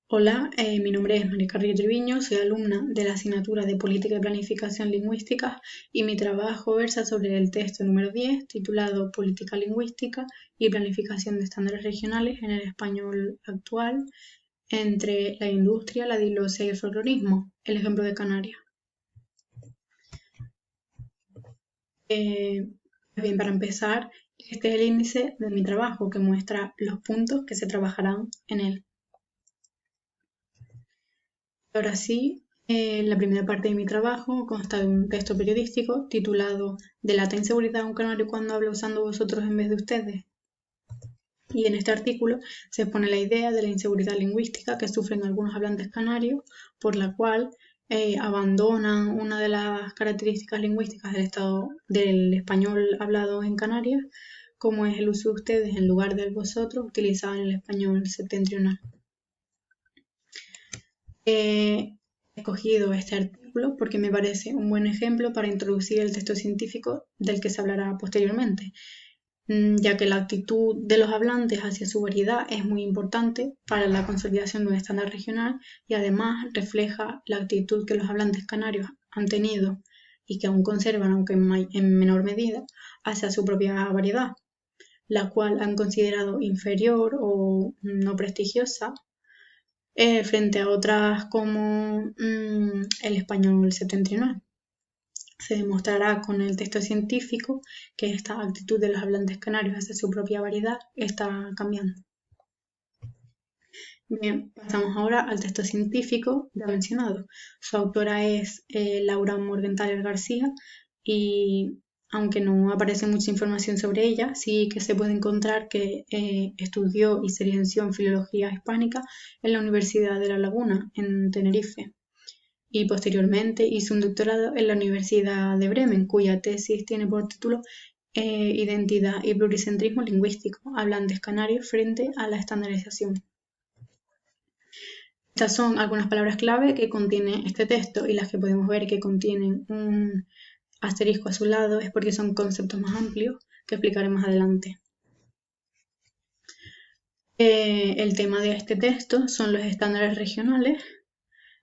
Hola, mi nombre es María Carrillo Triviño, soy alumna de la asignatura de Política y Planificación Lingüística y mi trabajo versa sobre el texto número 10 titulado Política Lingüística y Planificación de Estándares Regionales en el Español Actual entre la industria, la diglosia y el folclorismo, el ejemplo de Canarias. Bien, para empezar, este es el índice de mi trabajo que muestra los puntos que se trabajarán en él. Ahora sí, la primera parte de mi trabajo consta de un texto periodístico titulado ¿Delata inseguridad un canario cuando habla usando vosotros en vez de ustedes? Y en este artículo se expone la idea de la inseguridad lingüística que sufren algunos hablantes canarios, por la cual abandonan una de las características lingüísticas del español hablado en Canarias, como es el uso de ustedes en lugar del vosotros, utilizado en el español septentrional. He escogido este artículo porque me parece un buen ejemplo para introducir el texto científico del que se hablará posteriormente, ya que la actitud de los hablantes hacia su variedad es muy importante para la consolidación de un estándar regional y además refleja la actitud que los hablantes canarios han tenido y que aún conservan, aunque en menor medida, hacia su propia variedad, la cual han considerado inferior o no prestigiosa frente a otras como el español septentrional. Se demostrará con el texto científico que esta actitud de los hablantes canarios hacia su propia variedad está cambiando. Bien, pasamos ahora al texto científico ya mencionado. Su autora es Laura Morgenthaler García y aunque no aparece mucha información sobre ella, sí que se puede encontrar que estudió y se licenció en Filología Hispánica en la Universidad de La Laguna, en Tenerife, y posteriormente hizo un doctorado en la Universidad de Bremen, cuya tesis tiene por título Identidad y pluricentrismo lingüístico, hablantes canarios frente a la estandarización. Estas son algunas palabras clave que contiene este texto y las que podemos ver que contienen un asterisco a su lado es porque son conceptos más amplios que explicaré más adelante. El tema de este texto son los estándares regionales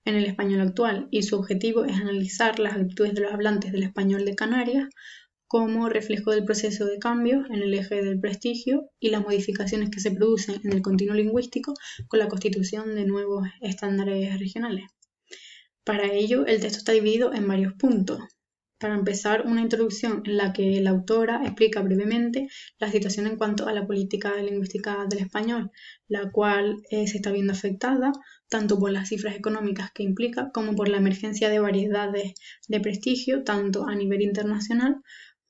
en el español actual y su objetivo es analizar las actitudes de los hablantes del español de Canarias como reflejo del proceso de cambio en el eje del prestigio y las modificaciones que se producen en el continuo lingüístico con la constitución de nuevos estándares regionales. Para ello, el texto está dividido en varios puntos. Para empezar, una introducción en la que la autora explica brevemente la situación en cuanto a la política lingüística del español, la cual se está viendo afectada tanto por las cifras económicas que implica como por la emergencia de variedades de prestigio, tanto a nivel internacional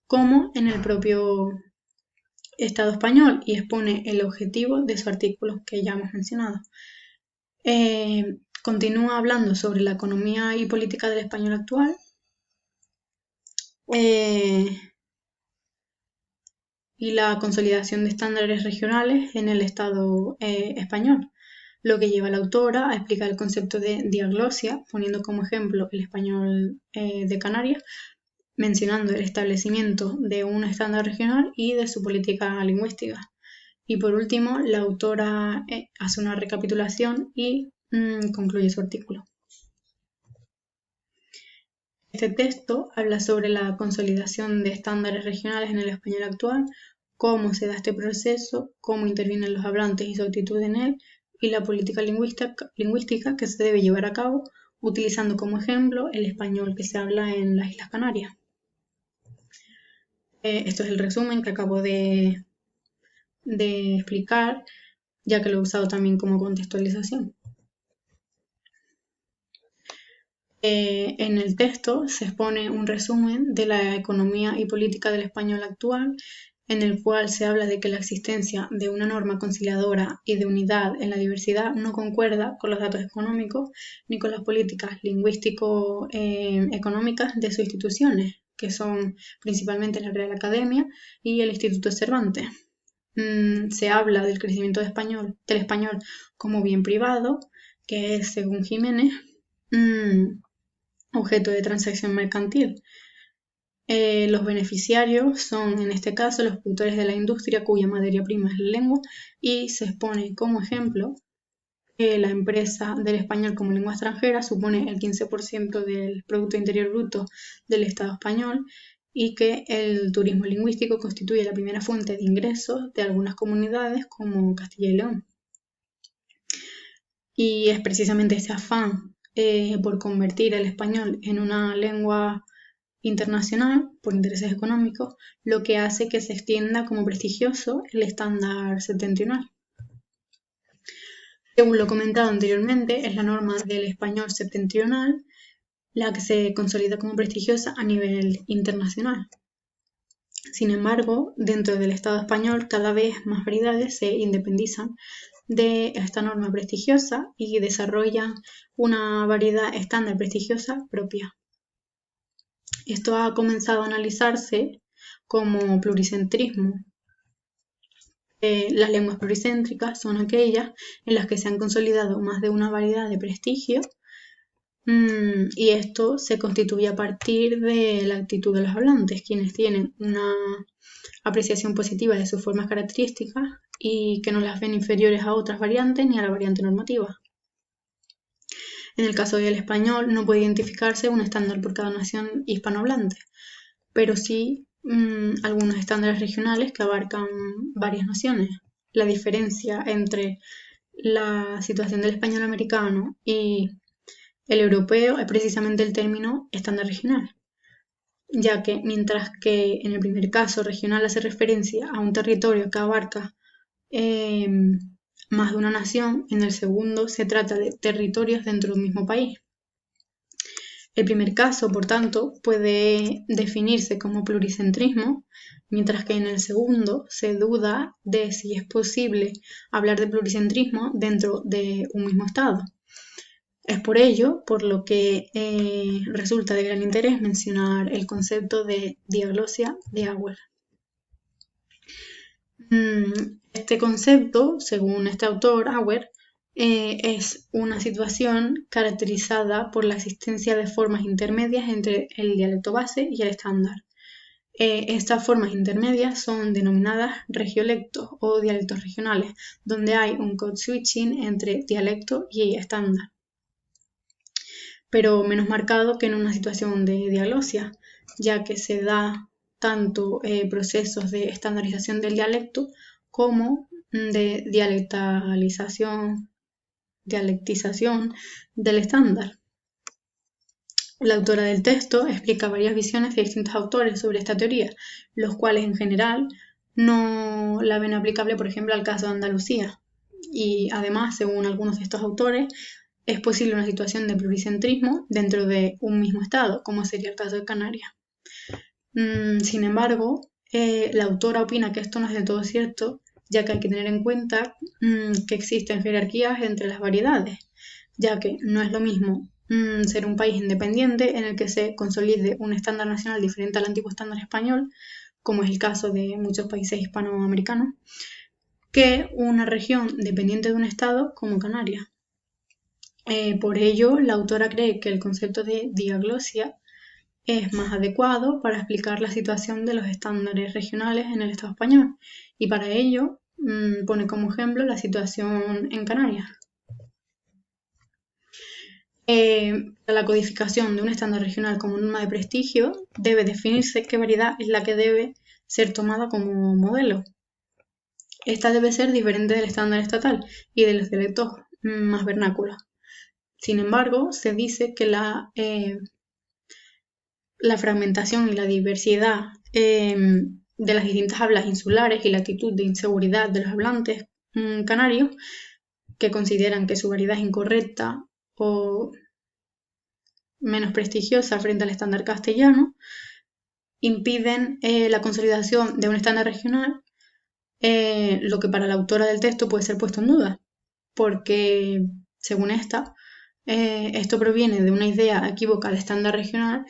como en el propio Estado español, y expone el objetivo de su artículo que ya hemos mencionado. Continúa hablando sobre la economía y política del español actual y la consolidación de estándares regionales en el Estado español, lo que lleva a la autora a explicar el concepto de diaglosia, poniendo como ejemplo el español de Canarias, mencionando el establecimiento de un estándar regional y de su política lingüística. Y por último, la autora hace una recapitulación y concluye su artículo. Este texto habla sobre la consolidación de estándares regionales en el español actual, cómo se da este proceso, cómo intervienen los hablantes y su actitud en él, y la política lingüística que se debe llevar a cabo, utilizando como ejemplo el español que se habla en las Islas Canarias. Esto es el resumen que acabo de explicar, ya que lo he usado también como contextualización. En el texto se expone un resumen de la economía y política del español actual, en el cual se habla de que la existencia de una norma conciliadora y de unidad en la diversidad no concuerda con los datos económicos ni con las políticas lingüístico-económicas de sus instituciones, que son principalmente la Real Academia y el Instituto Cervantes. Se habla del crecimiento del español como bien privado, que es, según Jiménez, objeto de transacción mercantil. Los beneficiarios son, en este caso, los productores de la industria cuya materia prima es la lengua, y se expone como ejemplo la empresa del español como lengua extranjera supone el 15% del Producto Interior Bruto del Estado español y que el turismo lingüístico constituye la primera fuente de ingresos de algunas comunidades como Castilla y León. Y es precisamente este afán por convertir el español en una lengua internacional, por intereses económicos, lo que hace que se extienda como prestigioso el estándar septentrional. Según lo comentado anteriormente, es la norma del español septentrional la que se consolida como prestigiosa a nivel internacional. Sin embargo, dentro del Estado español cada vez más variedades se independizan de esta norma prestigiosa y desarrollan una variedad estándar prestigiosa propia. Esto ha comenzado a analizarse como pluricentrismo. Las lenguas pluricéntricas son aquellas en las que se han consolidado más de una variedad de prestigio y esto se constituye a partir de la actitud de los hablantes, quienes tienen una apreciación positiva de sus formas características y que no las ven inferiores a otras variantes ni a la variante normativa. En el caso del español no puede identificarse un estándar por cada nación hispanohablante, pero sí algunos estándares regionales que abarcan varias naciones. La diferencia entre la situación del español americano y el europeo es precisamente el término estándar regional, ya que mientras que en el primer caso regional hace referencia a un territorio que abarca más de una nación, en el segundo se trata de territorios dentro de un mismo país. El primer caso, por tanto, puede definirse como pluricentrismo, mientras que en el segundo se duda de si es posible hablar de pluricentrismo dentro de un mismo Estado. Es por ello por lo que resulta de gran interés mencionar el concepto de diaglosia de Auer. Este concepto, según este autor, Auer, es una situación caracterizada por la existencia de formas intermedias entre el dialecto base y el estándar. Estas formas intermedias son denominadas regiolectos o dialectos regionales, donde hay un code switching entre dialecto y estándar, pero menos marcado que en una situación de diaglosia, ya que se da tanto procesos de estandarización del dialecto como de dialectización del estándar. La autora del texto explica varias visiones de distintos autores sobre esta teoría, los cuales en general no la ven aplicable, por ejemplo, al caso de Andalucía. Y además, según algunos de estos autores, es posible una situación de pluricentrismo dentro de un mismo estado, como sería el caso de Canarias. Sin embargo, la autora opina que esto no es del todo cierto, ya que hay que tener en cuenta que existen jerarquías entre las variedades, ya que no es lo mismo ser un país independiente en el que se consolide un estándar nacional diferente al antiguo estándar español, como es el caso de muchos países hispanoamericanos, que una región dependiente de un estado como Canarias. Por ello, la autora cree que el concepto de diaglosia es más adecuado para explicar la situación de los estándares regionales en el Estado español, y para ello pone como ejemplo la situación en Canarias. La codificación de un estándar regional como norma de prestigio debe definirse qué variedad es la que debe ser tomada como modelo. Esta debe ser diferente del estándar estatal y de los dialectos más vernáculos. Sin embargo, se dice que la fragmentación y la diversidad de las distintas hablas insulares y la actitud de inseguridad de los hablantes canarios, que consideran que su variedad es incorrecta o menos prestigiosa frente al estándar castellano, impiden la consolidación de un estándar regional, lo que para la autora del texto puede ser puesto en duda, porque, según esta, esto proviene de una idea equívoca de estándar regional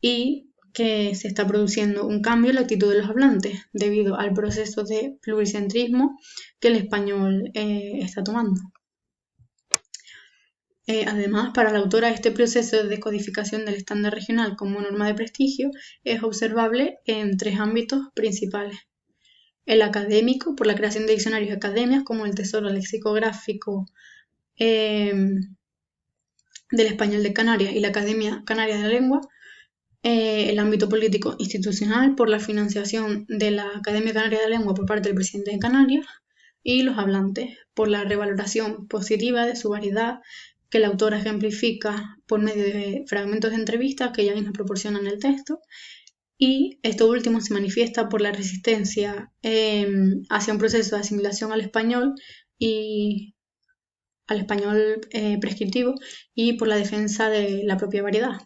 y que se está produciendo un cambio en la actitud de los hablantes debido al proceso de pluricentrismo que el español está tomando. Además, para la autora, este proceso de decodificación del estándar regional como norma de prestigio es observable en tres ámbitos principales. El académico, por la creación de diccionarios y academias como el Tesoro Lexicográfico del Español de Canarias y la Academia Canaria de la Lengua, el ámbito político institucional por la financiación de la Academia Canaria de la Lengua por parte del presidente de Canarias, y los hablantes por la revaloración positiva de su variedad que la autora ejemplifica por medio de fragmentos de entrevistas que ella misma proporciona en el texto. Y esto último se manifiesta por la resistencia hacia un proceso de asimilación al español prescriptivo, y por la defensa de la propia variedad.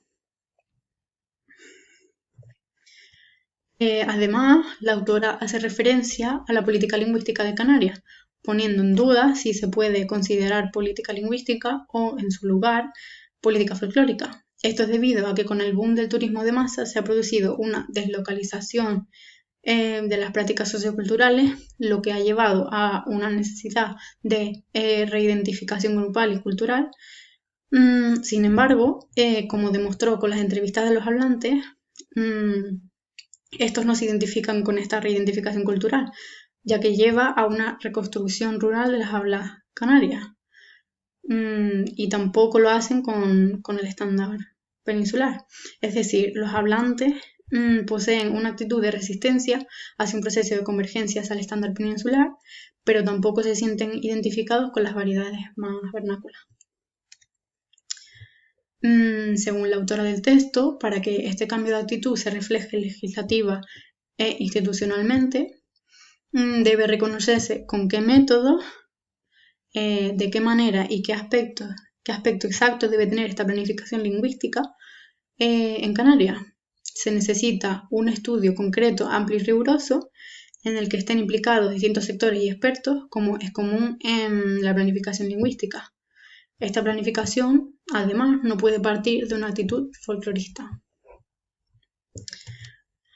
Además, la autora hace referencia a la política lingüística de Canarias, poniendo en duda si se puede considerar política lingüística o, en su lugar, política folclórica. Esto es debido a que con el boom del turismo de masa se ha producido una deslocalización de las prácticas socioculturales, lo que ha llevado a una necesidad de reidentificación grupal y cultural. Sin embargo, como demostró con las entrevistas de los hablantes, estos no se identifican con esta reidentificación cultural, ya que lleva a una reconstrucción rural de las hablas canarias, y tampoco lo hacen con el estándar peninsular. Es decir, los hablantes poseen una actitud de resistencia hacia un proceso de convergencia hacia el estándar peninsular, pero tampoco se sienten identificados con las variedades más vernáculas. Según la autora del texto, para que este cambio de actitud se refleje legislativa e institucionalmente, debe reconocerse con qué métodos, de qué manera y qué aspecto exacto debe tener esta planificación lingüística en Canarias. Se necesita un estudio concreto, amplio y riguroso en el que estén implicados distintos sectores y expertos, como es común en la planificación lingüística. Esta planificación, además, no puede partir de una actitud folclorista.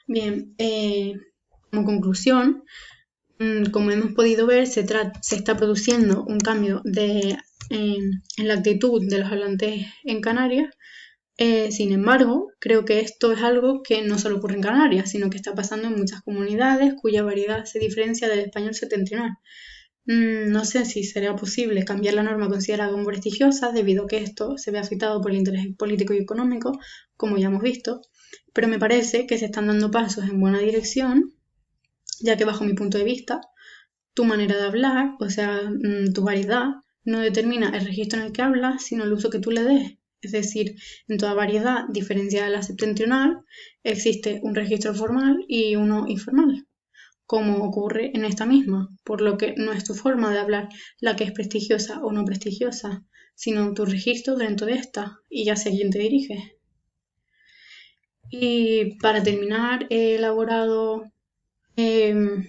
Bien, como conclusión, como hemos podido ver, se está produciendo un cambio en la actitud de los hablantes en Canarias. Sin embargo, creo que esto es algo que no solo ocurre en Canarias, sino que está pasando en muchas comunidades cuya variedad se diferencia del español septentrional. No sé si será posible cambiar la norma considerada como prestigiosa, debido a que esto se ve afectado por el interés político y económico, como ya hemos visto, pero me parece que se están dando pasos en buena dirección, ya que bajo mi punto de vista, tu manera de hablar, o sea, tu variedad, no determina el registro en el que hablas, sino el uso que tú le des. Es decir, en toda variedad diferenciada de la septentrional existe un registro formal y uno informal, como ocurre en esta misma, por lo que no es tu forma de hablar la que es prestigiosa o no prestigiosa, sino tu registro dentro de esta, y ya sé a quién te diriges. Y para terminar, he elaborado un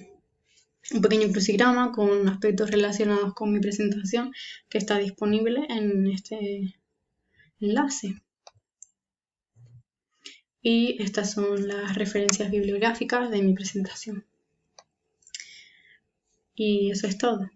pequeño crucigrama con aspectos relacionados con mi presentación, que está disponible en este enlace. Y estas son las referencias bibliográficas de mi presentación. Y eso es todo.